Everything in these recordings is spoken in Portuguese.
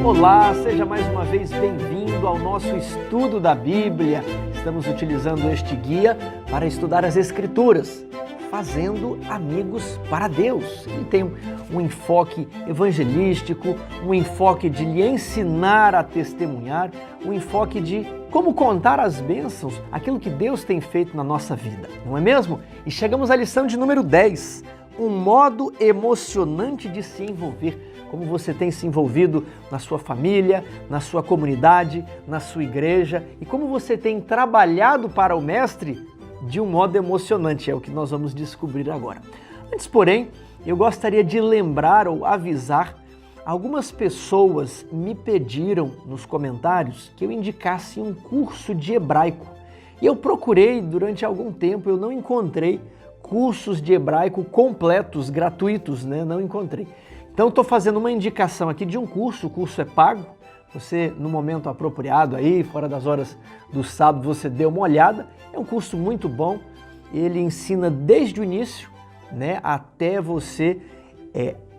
Olá, seja mais uma vez bem-vindo ao nosso estudo da Bíblia. Estamos utilizando este guia para estudar as Escrituras, fazendo amigos para Deus. Ele tem um enfoque evangelístico, um enfoque de lhe ensinar a testemunhar, um enfoque de como contar as bênçãos, aquilo que Deus tem feito na nossa vida, não é mesmo? E chegamos à lição de número 10, um modo emocionante de se envolver. Como você tem se envolvido na sua família, na sua comunidade, na sua igreja e como você tem trabalhado para o Mestre de um modo emocionante, é o que nós vamos descobrir agora. Antes, porém, eu gostaria de lembrar ou avisar, algumas pessoas me pediram nos comentários que eu indicasse um curso de hebraico. E eu procurei durante algum tempo, eu não encontrei cursos de hebraico completos, gratuitos, não encontrei. Então, estou fazendo uma indicação aqui de um curso, o curso é pago, você, no momento apropriado aí, fora das horas do sábado, você dê uma olhada, é um curso muito bom, ele ensina desde o início, até você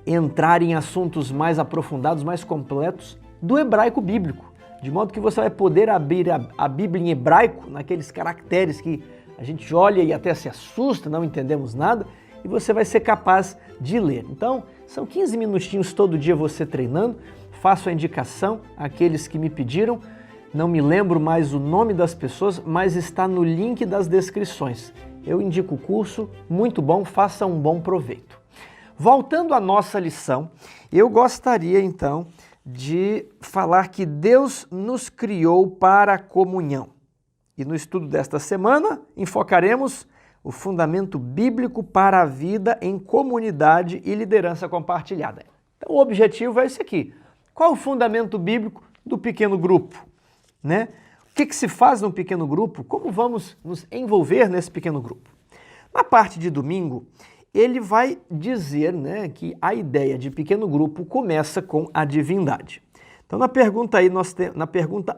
entrar em assuntos mais aprofundados, mais completos do hebraico bíblico, de modo que você vai poder abrir a Bíblia em hebraico, naqueles caracteres que a gente olha e até se assusta, não entendemos nada, e você vai ser capaz de ler. Então, são 15 minutinhos todo dia você treinando, faço a indicação àqueles que me pediram, não me lembro mais o nome das pessoas, mas está no link das descrições. Eu indico o curso, muito bom, faça um bom proveito. Voltando à nossa lição, eu gostaria então de falar que Deus nos criou para a comunhão. E no estudo desta semana, enfocaremos o fundamento bíblico para a vida em comunidade e liderança compartilhada. Então, o objetivo é esse aqui. Qual o fundamento bíblico do pequeno grupo? O que se faz num pequeno grupo? Como vamos nos envolver nesse pequeno grupo? Na parte de domingo, ele vai dizer que a ideia de pequeno grupo começa com a divindade. Então, na pergunta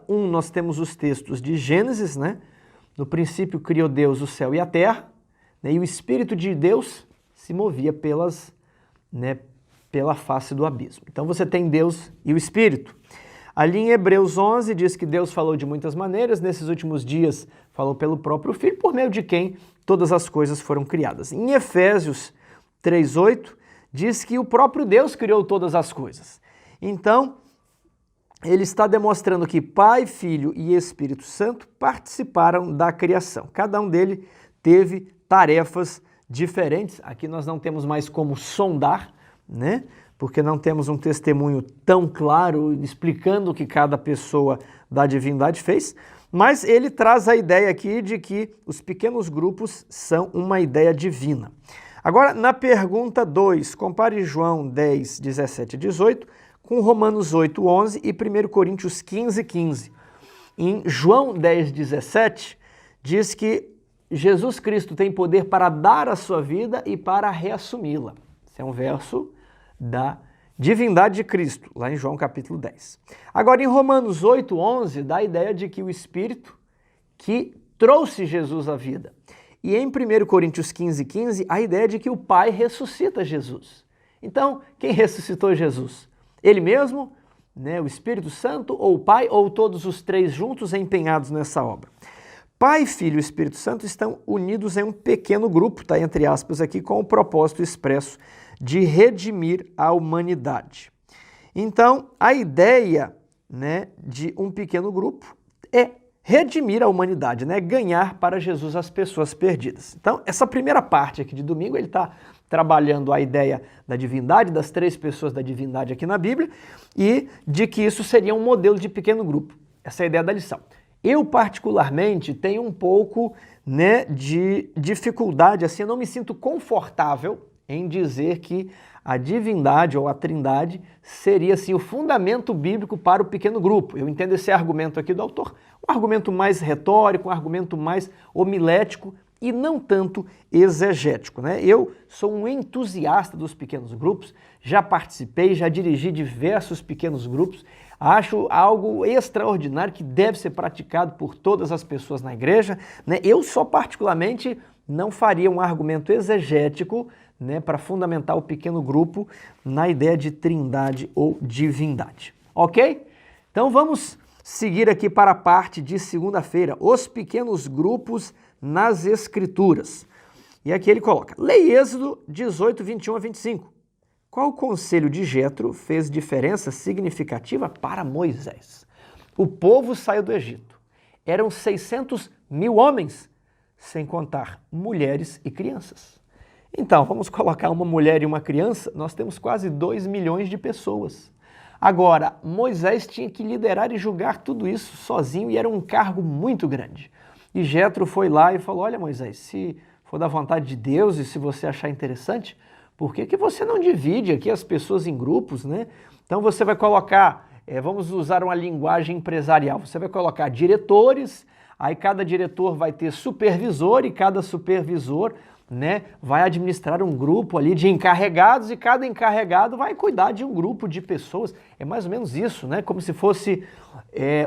1, nós temos os textos de Gênesis, No princípio criou Deus o céu e a terra, e o Espírito de Deus se movia pela face do abismo. Então você tem Deus e o Espírito. Ali em Hebreus 11 diz que Deus falou de muitas maneiras, nesses últimos dias falou pelo próprio Filho, por meio de quem todas as coisas foram criadas. Em Efésios 3:8 diz que o próprio Deus criou todas as coisas. Então, ele está demonstrando que Pai, Filho e Espírito Santo participaram da criação. Cada um deles teve tarefas diferentes. Aqui nós não temos mais como sondar, porque não temos um testemunho tão claro explicando o que cada pessoa da divindade fez, mas ele traz a ideia aqui de que os pequenos grupos são uma ideia divina. Agora, na pergunta 2, compare João 10, 17 e 18 com Romanos 8, 11 e 1 Coríntios 15, 15. Em João 10, 17, diz que Jesus Cristo tem poder para dar a sua vida e para reassumi-la. Esse é um verso da divindade de Cristo, lá em João capítulo 10. Agora, em Romanos 8, 11, dá a ideia de que o Espírito que trouxe Jesus à vida. E em 1 Coríntios 15, 15, a ideia de que o Pai ressuscita Jesus. Então, quem ressuscitou Jesus? Ele mesmo, o Espírito Santo, ou o Pai, ou todos os três juntos empenhados nessa obra? Pai, Filho e Espírito Santo estão unidos em um pequeno grupo, está entre aspas aqui, com o propósito expresso de redimir a humanidade. Então, a ideia de um pequeno grupo é redimir a humanidade, ganhar para Jesus as pessoas perdidas. Então, essa primeira parte aqui de domingo, ele está trabalhando a ideia da divindade, das três pessoas da divindade aqui na Bíblia, e de que isso seria um modelo de pequeno grupo. Essa é a ideia da lição. Eu, particularmente, tenho um pouco de dificuldade, assim, eu não me sinto confortável em dizer que a divindade ou a trindade seria, assim, o fundamento bíblico para o pequeno grupo. Eu entendo esse argumento aqui do autor, um argumento mais retórico, um argumento mais homilético, e não tanto exegético, né? Eu sou um entusiasta dos pequenos grupos, já participei, já dirigi diversos pequenos grupos, acho algo extraordinário que deve ser praticado por todas as pessoas na igreja, né? Eu só particularmente não faria um argumento exegético, né, para fundamentar o pequeno grupo na ideia de trindade ou divindade. Ok? Então vamos seguir aqui para a parte de segunda-feira, os pequenos grupos nas Escrituras. E aqui ele coloca, leia Êxodo 18, 21 a 25. Qual conselho de Jetro fez diferença significativa para Moisés? O povo saiu do Egito. Eram 600.000 homens, sem contar mulheres e crianças. Então, vamos colocar uma mulher e uma criança, nós temos quase 2 milhões de pessoas. Agora, Moisés tinha que liderar e julgar tudo isso sozinho e era um cargo muito grande. E Jetro foi lá e falou, olha Moisés, se for da vontade de Deus e se você achar interessante, por que você não divide aqui as pessoas em grupos, né? Então você vai colocar, vamos usar uma linguagem empresarial, você vai colocar diretores, aí cada diretor vai ter supervisor e cada supervisor, né, vai administrar um grupo ali de encarregados e cada encarregado vai cuidar de um grupo de pessoas. É mais ou menos isso, né? Como se fosse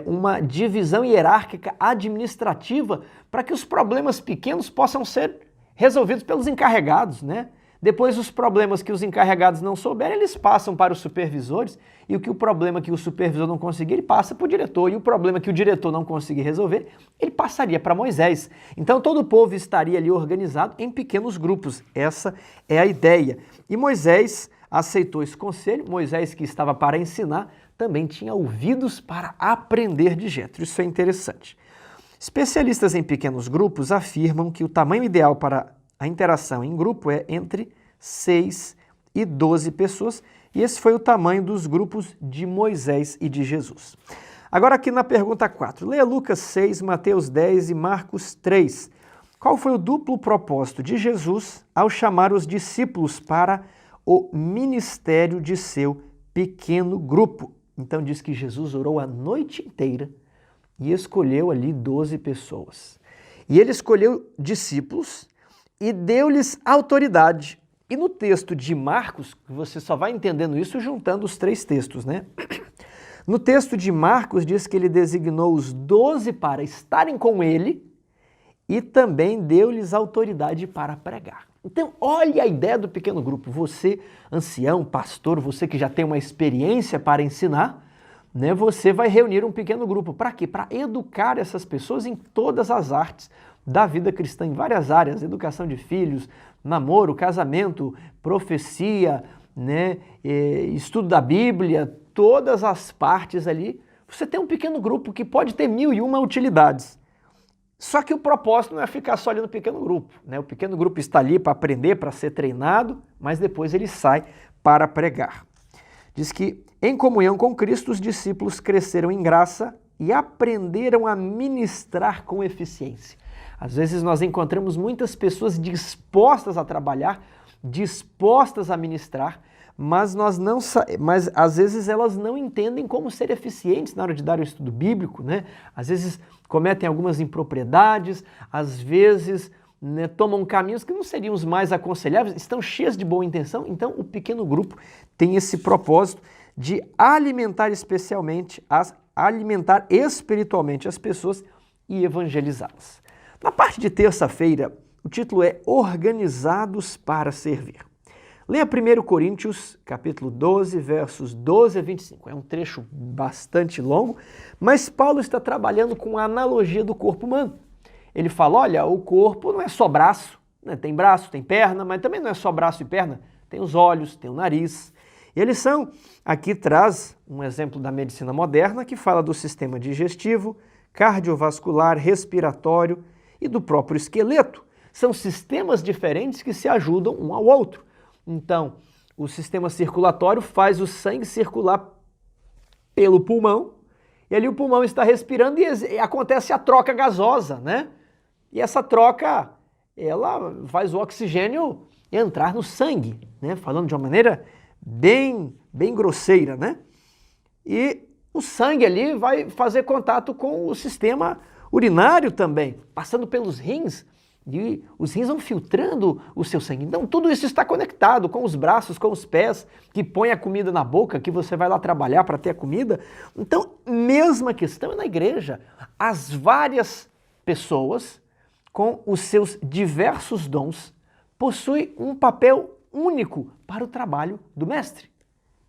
uma divisão hierárquica administrativa para que os problemas pequenos possam ser resolvidos pelos encarregados, né? Depois, os problemas que os encarregados não souberem, eles passam para os supervisores, e o problema que o supervisor não conseguir, ele passa para o diretor, e o problema que o diretor não conseguir resolver, ele passaria para Moisés. Então, todo o povo estaria ali organizado em pequenos grupos. Essa é a ideia. E Moisés aceitou esse conselho. Moisés, que estava para ensinar, também tinha ouvidos para aprender de Jetro. Isso é interessante. Especialistas em pequenos grupos afirmam que o tamanho ideal para a interação em grupo é entre 6 e 12 pessoas, e esse foi o tamanho dos grupos de Moisés e de Jesus. Agora aqui na pergunta 4, leia Lucas 6, Mateus 10 e Marcos 3. Qual foi o duplo propósito de Jesus ao chamar os discípulos para o ministério de seu pequeno grupo? Então diz que Jesus orou a noite inteira e escolheu ali 12 pessoas. E ele escolheu discípulos e deu-lhes autoridade. E no texto de Marcos, você só vai entendendo isso juntando os 3 textos, né? No texto de Marcos diz que ele designou os 12 para estarem com ele e também deu-lhes autoridade para pregar. Então, olha a ideia do pequeno grupo. Você, ancião, pastor, você que já tem uma experiência para ensinar, né? Você vai reunir um pequeno grupo. Para quê? Para educar essas pessoas em todas as artes da vida cristã, em várias áreas, educação de filhos, namoro, casamento, profecia, né, estudo da Bíblia, todas as partes ali. Você tem um pequeno grupo que pode ter 1001 utilidades. Só que o propósito não é ficar só ali no pequeno grupo, né? O pequeno grupo está ali para aprender, para ser treinado, mas depois ele sai para pregar. Diz que, em comunhão com Cristo, os discípulos cresceram em graça e aprenderam a ministrar com eficiência. Às vezes nós encontramos muitas pessoas dispostas a trabalhar, dispostas a ministrar, mas às vezes elas não entendem como ser eficientes na hora de dar o estudo bíblico, né? Às vezes cometem algumas impropriedades, às vezes, né, tomam caminhos que não seriam os mais aconselháveis, estão cheias de boa intenção. Então o pequeno grupo tem esse propósito de alimentar alimentar espiritualmente as pessoas e evangelizá-las. Na parte de terça-feira, o título é Organizados para Servir. Leia 1 Coríntios, capítulo 12, versos 12 a 25. É um trecho bastante longo, mas Paulo está trabalhando com a analogia do corpo humano. Ele fala, olha, o corpo não é só braço, né? Tem braço, tem perna, mas também não é só braço e perna, tem os olhos, tem o nariz. E a lição aqui traz um exemplo da medicina moderna que fala do sistema digestivo, cardiovascular, respiratório e do próprio esqueleto. São sistemas diferentes que se ajudam um ao outro. Então, o sistema circulatório faz o sangue circular pelo pulmão, e ali o pulmão está respirando e acontece a troca gasosa, né? E essa troca, ela faz o oxigênio entrar no sangue, né? Falando de uma maneira bem grosseira, né? E o sangue ali vai fazer contato com o sistema urinário também, passando pelos rins, E os rins vão filtrando o seu sangue. Então tudo isso está conectado com os braços, com os pés, que põe a comida na boca, que você vai lá trabalhar para ter a comida. Então, mesma questão é na igreja. As várias pessoas, com os seus diversos dons, possuem um papel único para o trabalho do mestre.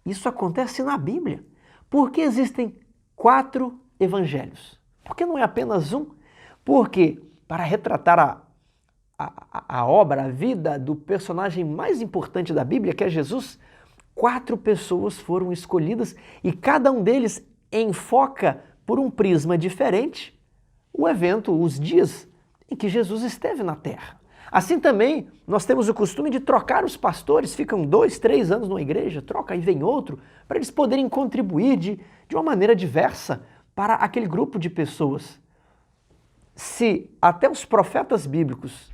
Isso acontece na Bíblia. Por que existem 4 evangelhos? Por que não é apenas um? Porque, para retratar a obra, a vida do personagem mais importante da Bíblia, que é Jesus, 4 pessoas foram escolhidas e cada um deles enfoca por um prisma diferente o evento, os dias em que Jesus esteve na Terra. Assim também, nós temos o costume de trocar os pastores, ficam 2, 3 anos numa igreja, troca e vem outro, para eles poderem contribuir de uma maneira diversa para aquele grupo de pessoas. Se até os profetas bíblicos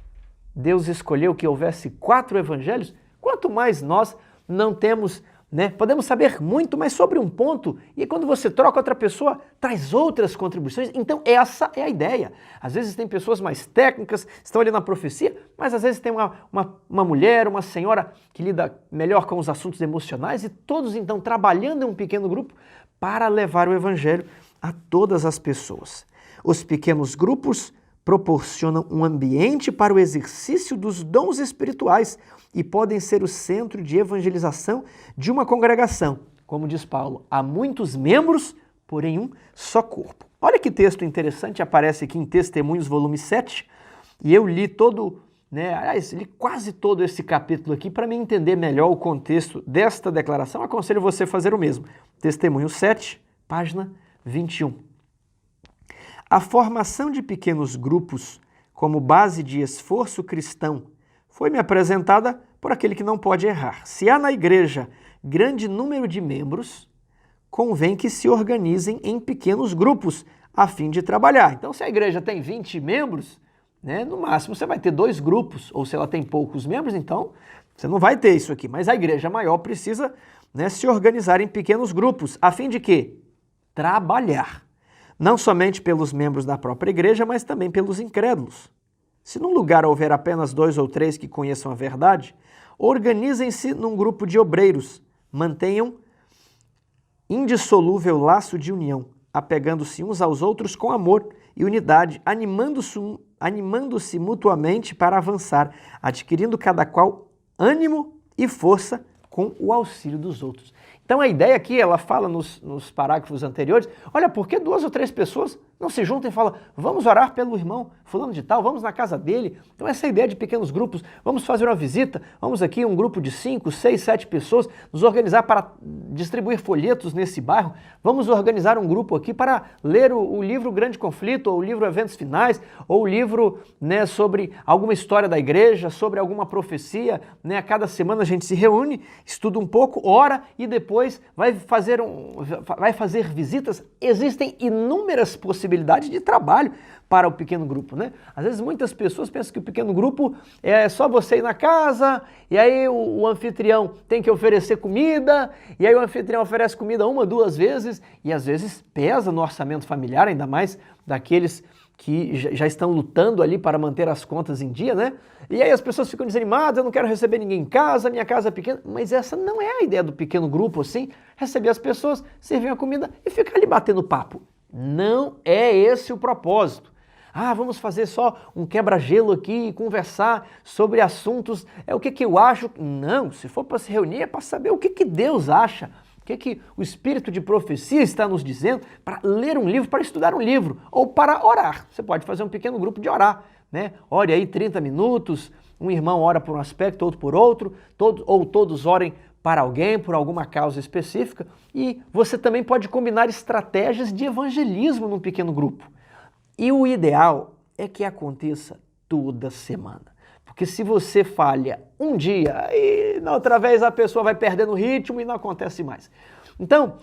Deus escolheu que houvesse 4 evangelhos, quanto mais nós não temos, né? Podemos saber muito mais sobre um ponto e quando você troca outra pessoa, traz outras contribuições. Então essa é a ideia. Às vezes tem pessoas mais técnicas, estão ali na profecia, mas às vezes tem uma mulher, uma senhora que lida melhor com os assuntos emocionais e todos então trabalhando em um pequeno grupo para levar o evangelho a todas as pessoas. Os pequenos grupos proporcionam um ambiente para o exercício dos dons espirituais e podem ser o centro de evangelização de uma congregação. Como diz Paulo, há muitos membros, porém um só corpo. Olha que texto interessante, aparece aqui em Testemunhos, volume 7, e eu li li quase todo esse capítulo aqui para me entender melhor o contexto desta declaração. Aconselho você a fazer o mesmo. Testemunhos 7, página 21. A formação de pequenos grupos como base de esforço cristão foi-me apresentada por aquele que não pode errar. Se há na igreja grande número de membros, convém que se organizem em pequenos grupos a fim de trabalhar. Então, se a igreja tem 20 membros, no máximo você vai ter 2 grupos, ou se ela tem poucos membros, então você não vai ter isso aqui. Mas a igreja maior precisa se organizar em pequenos grupos, a fim de quê? Trabalhar. Não somente pelos membros da própria igreja, mas também pelos incrédulos. Se num lugar houver apenas 2 ou 3 que conheçam a verdade, organizem-se num grupo de obreiros, mantenham indissolúvel laço de união, apegando-se uns aos outros com amor e unidade, animando-se mutuamente para avançar, adquirindo cada qual ânimo e força com o auxílio dos outros. Então a ideia aqui, ela fala nos parágrafos anteriores, olha, por que 2 ou 3 pessoas não se juntam e falam, vamos orar pelo irmão fulano de tal, vamos na casa dele. Então essa ideia de pequenos grupos, vamos fazer uma visita, vamos aqui um grupo de 5, 6, 7 pessoas, nos organizar para distribuir folhetos nesse bairro, vamos organizar um grupo aqui para ler o livro Grande Conflito, ou o livro Eventos Finais, ou o livro sobre alguma história da igreja, sobre alguma profecia, a cada semana a gente se reúne, estuda um pouco, ora e depois vai fazer visitas. Existem inúmeras possibilidades de trabalho para o pequeno grupo, Às vezes muitas pessoas pensam que o pequeno grupo é só você ir na casa, e aí o anfitrião tem que oferecer comida, e aí o anfitrião oferece comida 1, 2 vezes, e às vezes pesa no orçamento familiar, ainda mais daqueles que já estão lutando ali para manter as contas em dia, E aí as pessoas ficam desanimadas, eu não quero receber ninguém em casa, minha casa é pequena. Mas essa não é a ideia do pequeno grupo, assim, receber as pessoas, servir a comida e ficar ali batendo papo. Não é esse o propósito. Vamos fazer só um quebra-gelo aqui e conversar sobre assuntos, o que eu acho. Não, se for para se reunir é para saber o que Deus acha. O que o Espírito de profecia está nos dizendo para ler um livro, para estudar um livro ou para orar. Você pode fazer um pequeno grupo de orar, Ore aí 30 minutos, um irmão ora por um aspecto, outro por outro, ou todos orem para alguém, por alguma causa específica. E você também pode combinar estratégias de evangelismo num pequeno grupo. E o ideal é que aconteça toda semana. Porque se você falha um dia e na outra vez a pessoa vai perdendo o ritmo e não acontece mais. Então,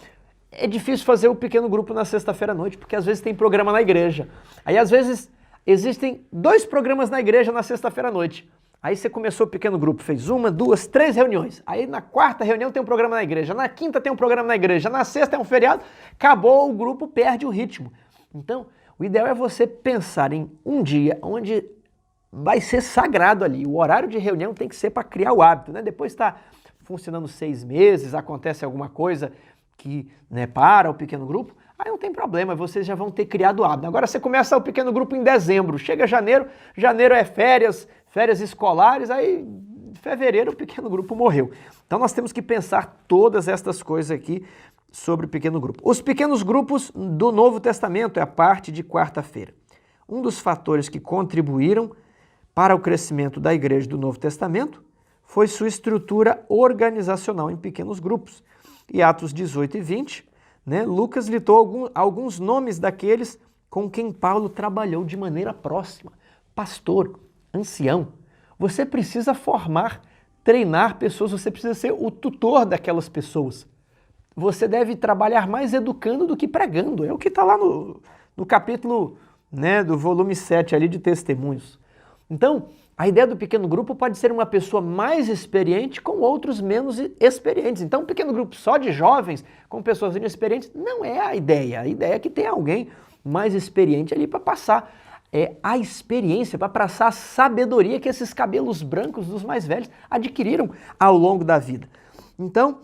é difícil fazer o pequeno grupo na sexta-feira à noite, porque às vezes tem programa na igreja. Aí às vezes existem 2 programas na igreja na sexta-feira à noite. Aí você começou o pequeno grupo, fez 1, 2, 3 reuniões. Aí na 4ª reunião tem um programa na igreja, na 5ª tem um programa na igreja, na 6ª é um feriado, acabou, o grupo perde o ritmo. Então, o ideal é você pensar em um dia onde vai ser sagrado ali. O horário de reunião tem que ser para criar o hábito, né? Depois está funcionando 6 meses, acontece alguma coisa que, né, para o pequeno grupo, aí não tem problema, vocês já vão ter criado o hábito. Agora você começa o pequeno grupo em dezembro, chega janeiro, janeiro é férias escolares, aí em fevereiro o pequeno grupo morreu. Então nós temos que pensar todas estas coisas aqui sobre o pequeno grupo. Os pequenos grupos do Novo Testamento é a parte de quarta-feira. Um dos fatores que contribuíram para o crescimento da igreja do Novo Testamento foi sua estrutura organizacional em pequenos grupos. E Atos 18 e 20, né, Lucas listou alguns nomes daqueles com quem Paulo trabalhou de maneira próxima. Pastor, ancião, você precisa formar, treinar pessoas, você precisa ser o tutor daquelas pessoas. Você deve trabalhar mais educando do que pregando. É o que está lá no capítulo, né, do volume 7 ali de Testemunhos. Então, a ideia do pequeno grupo pode ser uma pessoa mais experiente com outros menos experientes. Então, um pequeno grupo só de jovens com pessoas inexperientes não é a ideia. A ideia é que tenha alguém mais experiente ali para passar a experiência, para passar a sabedoria que esses cabelos brancos dos mais velhos adquiriram ao longo da vida. Então,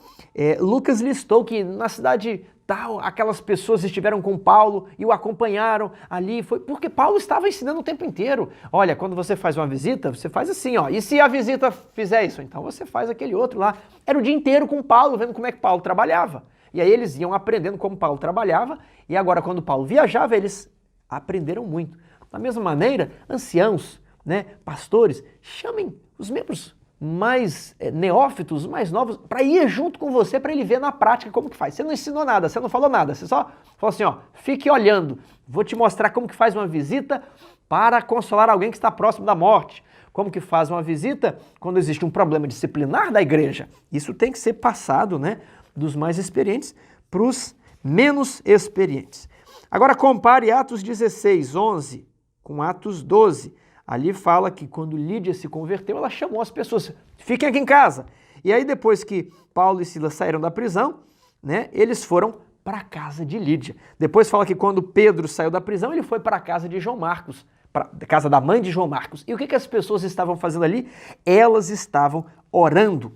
Lucas listou que na cidade tal, aquelas pessoas estiveram com Paulo e o acompanharam ali, foi porque Paulo estava ensinando o tempo inteiro. Olha, quando você faz uma visita, você faz assim, ó, e se a visita fizer isso? Então você faz aquele outro lá. Era o dia inteiro com Paulo, vendo como é que Paulo trabalhava. E aí eles iam aprendendo como Paulo trabalhava, e agora quando Paulo viajava, eles aprenderam muito. Da mesma maneira, anciãos, né, pastores, chamem os membros mais neófitos, mais novos, para ir junto com você, para ele ver na prática como que faz. Você não ensinou nada, você não falou nada, você só falou assim, ó, fique olhando, vou te mostrar como que faz uma visita para consolar alguém que está próximo da morte, como que faz uma visita quando existe um problema disciplinar da igreja. Isso tem que ser passado, né, dos mais experientes para os menos experientes. Agora compare Atos 16, 11 com Atos 12. Ali fala que quando Lídia se converteu, ela chamou as pessoas, fiquem aqui em casa. E aí depois que Paulo e Silas saíram da prisão, né, eles foram para a casa de Lídia. Depois fala que quando Pedro saiu da prisão, ele foi para a casa de João Marcos, para a casa da mãe de João Marcos. E o que as pessoas estavam fazendo ali? Elas estavam orando.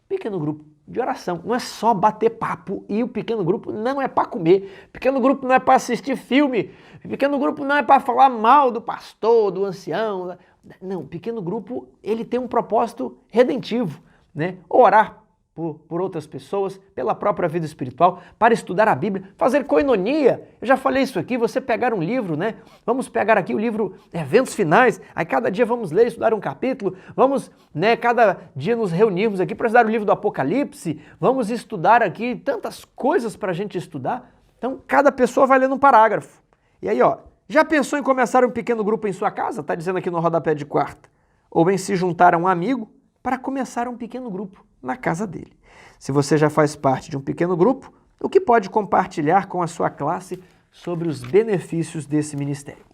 Pequeno grupo de oração. Não é só bater papo, e o pequeno grupo não é para comer, pequeno grupo não é para assistir filme, pequeno grupo não é para falar mal do pastor, do ancião. Não, pequeno grupo, ele tem um propósito redentivo, né? Orar por outras pessoas, pela própria vida espiritual, para estudar a Bíblia, fazer coinonia. Eu já falei isso aqui, você pegar um livro, né? Vamos pegar aqui o livro Eventos Finais, aí cada dia vamos ler, estudar um capítulo, vamos, né, cada dia nos reunirmos aqui para estudar o livro do Apocalipse, vamos estudar aqui tantas coisas para a gente estudar. Então, cada pessoa vai lendo um parágrafo. E aí, ó, já pensou em começar um pequeno grupo em sua casa? Está dizendo aqui no rodapé de quarta. Ou em se juntar a um amigo para começar um pequeno grupo na casa dele. Se você já faz parte de um pequeno grupo, o que pode compartilhar com a sua classe sobre os benefícios desse ministério?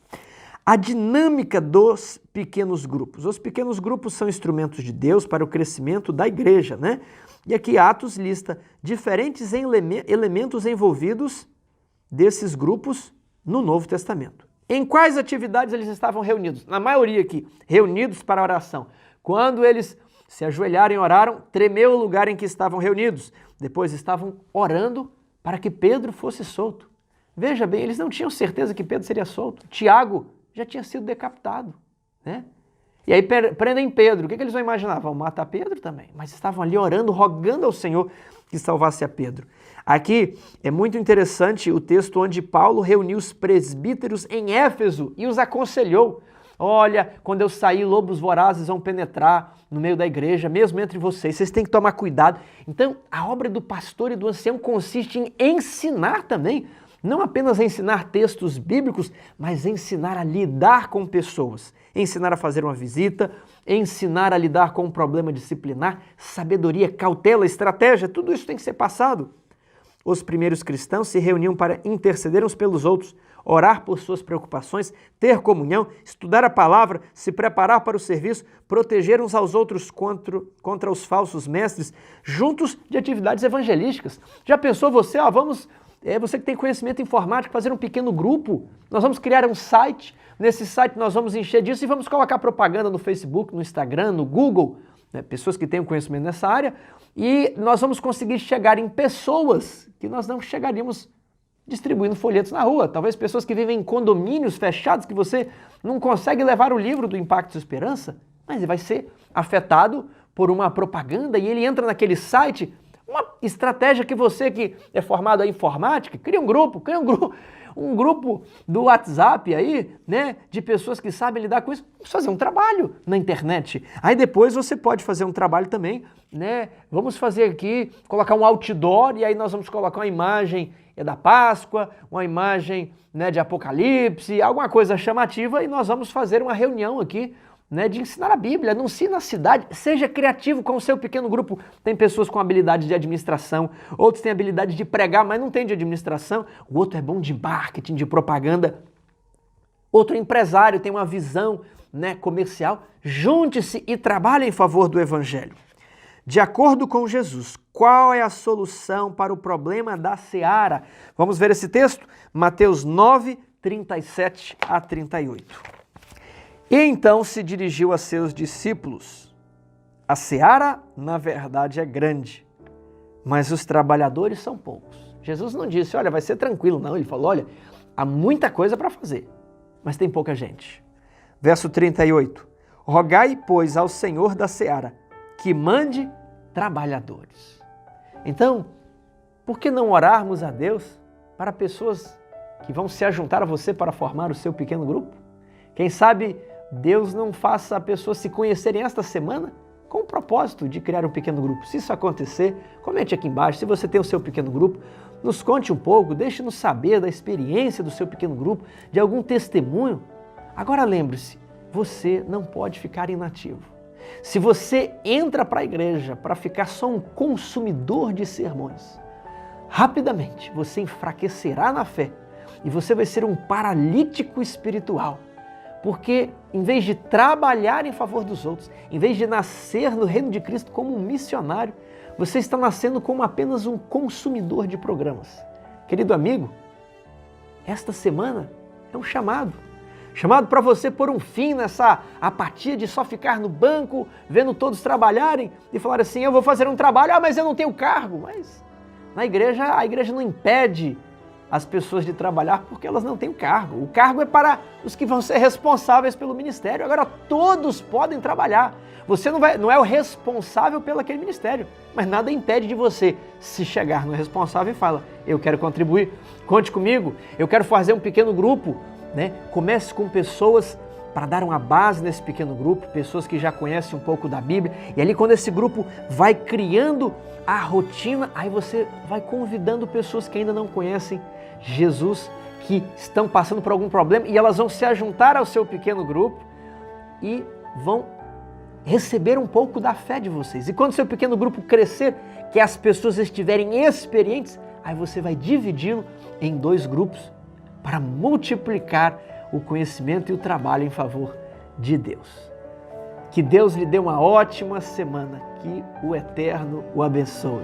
A dinâmica dos pequenos grupos. Os pequenos grupos são instrumentos de Deus para o crescimento da igreja, né? E aqui Atos lista diferentes elementos envolvidos desses grupos no Novo Testamento. Em quais atividades eles estavam reunidos? Na maioria aqui, reunidos para oração. Quando eles se ajoelharam e oraram, tremeu o lugar em que estavam reunidos. Depois estavam orando para que Pedro fosse solto. Veja bem, eles não tinham certeza que Pedro seria solto. Tiago já tinha sido decapitado, né? E aí prendem Pedro. O que eles vão imaginar? Vão matar Pedro também. Mas estavam ali orando, rogando ao Senhor que salvasse a Pedro. Aqui é muito interessante o texto onde Paulo reuniu os presbíteros em Éfeso e os aconselhou. Olha, quando eu sair, lobos vorazes vão penetrar no meio da igreja, mesmo entre vocês têm que tomar cuidado. Então, a obra do pastor e do ancião consiste em ensinar também, não apenas ensinar textos bíblicos, mas ensinar a lidar com pessoas, ensinar a fazer uma visita, ensinar a lidar com um problema disciplinar, sabedoria, cautela, estratégia, tudo isso tem que ser passado. Os primeiros cristãos se reuniam para interceder uns pelos outros, orar por suas preocupações, ter comunhão, estudar a palavra, se preparar para o serviço, proteger uns aos outros contra os falsos mestres, juntos de atividades evangelísticas. Já pensou você, vamos Você que tem conhecimento informático, fazer um pequeno grupo. Nós vamos criar um site. Nesse site nós vamos encher disso e vamos colocar propaganda no Facebook, no Instagram, no Google, né? Pessoas que tenham conhecimento nessa área. E nós vamos conseguir chegar em pessoas que nós não chegaríamos distribuindo folhetos na rua. Talvez pessoas que vivem em condomínios fechados, que você não consegue levar o livro do Impacto e Esperança, mas ele vai ser afetado por uma propaganda e ele entra naquele site. Uma estratégia que você que é formado em informática, cria um grupo do WhatsApp aí, né, de pessoas que sabem lidar com isso. Vamos fazer um trabalho na internet. Aí depois você pode fazer um trabalho também, né? Vamos fazer aqui, colocar um outdoor e aí nós vamos colocar uma imagem da Páscoa, uma imagem, né, de Apocalipse, alguma coisa chamativa e nós vamos fazer uma reunião aqui, né, de ensinar a Bíblia. Anuncie na cidade, seja criativo com o seu pequeno grupo. Tem pessoas com habilidade de administração, outros têm habilidade de pregar, mas não tem de administração. O outro é bom de marketing, de propaganda. Outro empresário tem uma visão, né, comercial. Junte-se e trabalhe em favor do Evangelho. De acordo com Jesus, qual é a solução para o problema da seara? Vamos ver esse texto? Mateus 9, 37 a 38. E então se dirigiu a seus discípulos. A seara, na verdade, é grande, mas os trabalhadores são poucos. Jesus não disse, olha, vai ser tranquilo, não. Ele falou, olha, há muita coisa para fazer, mas tem pouca gente. Verso 38. Rogai, pois, ao Senhor da seara, que mande trabalhadores. Então, por que não orarmos a Deus para pessoas que vão se ajuntar a você para formar o seu pequeno grupo? Quem sabe Deus não faça pessoas se conhecerem esta semana com o propósito de criar um pequeno grupo. Se isso acontecer, comente aqui embaixo. Se você tem o seu pequeno grupo, nos conte um pouco, deixe-nos saber da experiência do seu pequeno grupo, de algum testemunho. Agora lembre-se, você não pode ficar inativo. Se você entra para a igreja para ficar só um consumidor de sermões, rapidamente você enfraquecerá na fé e você vai ser um paralítico espiritual. Porque em vez de trabalhar em favor dos outros, em vez de nascer no reino de Cristo como um missionário, você está nascendo como apenas um consumidor de programas. Querido amigo, esta semana é um chamado para você pôr um fim nessa apatia de só ficar no banco, vendo todos trabalharem e falar assim, eu vou fazer um trabalho, mas eu não tenho cargo. Mas na igreja, a igreja não impede as pessoas de trabalhar porque elas não têm o cargo. O cargo é para os que vão ser responsáveis pelo ministério. Agora todos podem trabalhar. Você não é o responsável pelo aquele ministério, mas nada impede de você se chegar no responsável e falar, eu quero contribuir, conte comigo, eu quero fazer um pequeno grupo, né? Comece com pessoas para dar uma base nesse pequeno grupo, pessoas que já conhecem um pouco da Bíblia, e ali quando esse grupo vai criando a rotina, aí você vai convidando pessoas que ainda não conhecem Jesus, que estão passando por algum problema, e elas vão se ajuntar ao seu pequeno grupo e vão receber um pouco da fé de vocês. E quando seu pequeno grupo crescer, que as pessoas estiverem experientes, aí você vai dividi-lo em 2 grupos para multiplicar o conhecimento e o trabalho em favor de Deus. Que Deus lhe dê uma ótima semana, que o Eterno o abençoe.